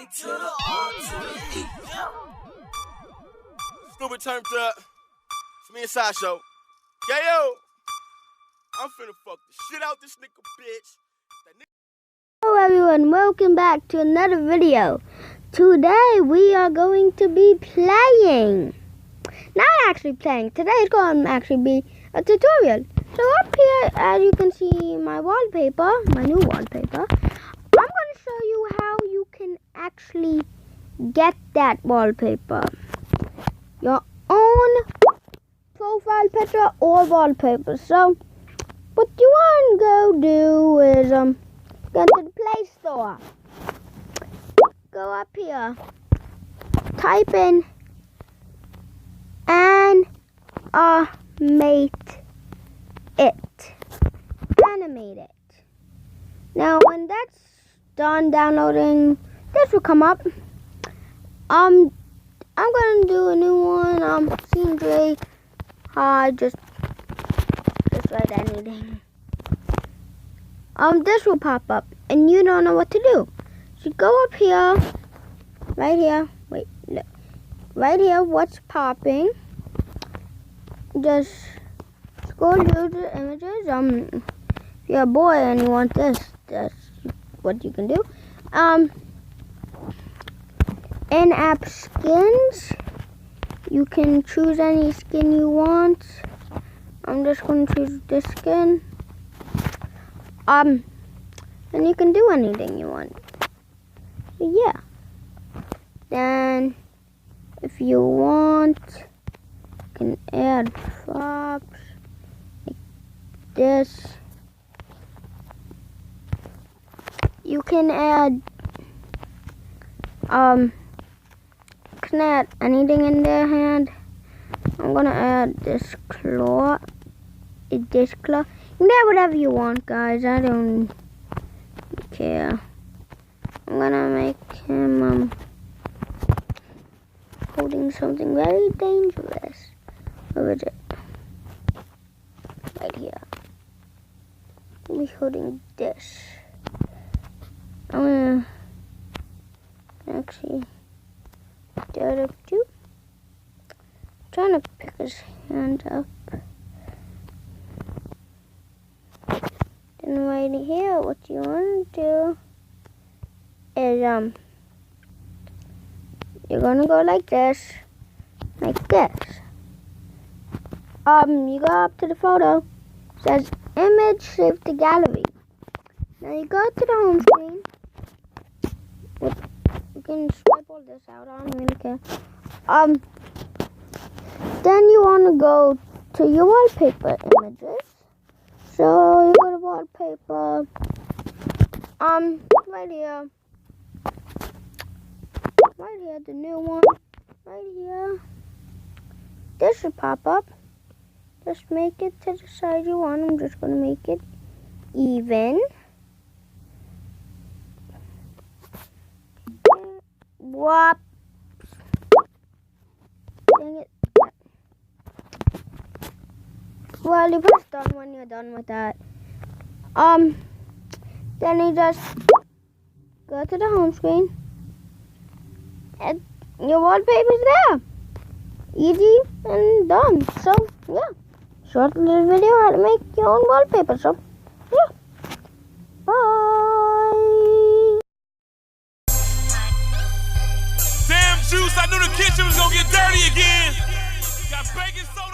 A to the R to the E. Stupid turned up. It's me and Sideshow. Yo, I'm finna fuck the shit out this nigga, bitch. Hello everyone, welcome back to another video. Today we are going to be playing. Not actually playing, today's going to actually be a tutorial. So up here, as you can see my wallpaper, my new wallpaper, I'm going to show you how you can actually get that wallpaper. Your own profile picture or wallpaper. So what you want to go do is go to the Play Store. Go up here. Type in animate it. Now when that's done downloading, this will come up. I'm gonna do a new one. Scene just write anything. This will pop up and you don't know what to do. So go up here, right here, wait, look. Right here, what's popping? Just scroll through the images. If you're a boy and you want this, that's what you can do. In-app skins. You can choose any skin you want. I'm just going to choose this skin. And you can do anything you want. So yeah. Then, if you want, you can add props like this. You can add anything in their hand. I'm gonna add this claw. You can add whatever you want, guys. I don't care. I'm gonna make him holding something very dangerous. Where is it? Right here. He's holding this. I'm gonna actually start up too. I'm trying to pick his hand up. Then right here, what you want to do is you're gonna go like this. You go up to the photo. It says image saved to gallery. Now you go to the home screen. You can swipe all this out. I don't really care. Then you want to go to your wallpaper images. So you go to wallpaper. Right here. Right here, the new one. Right here. This should pop up. Just make it to the size you want. I'm just going to make it even. Whoops. Dang it. Well, you press done when you're done with that. Then you just go to the home screen. And your wallpaper's there. Easy and done. So, yeah. Short little video how to make your own wallpaper. So, yeah. Bye. Damn juice, I knew the kitchen was gonna get dirty again. Got baking soda.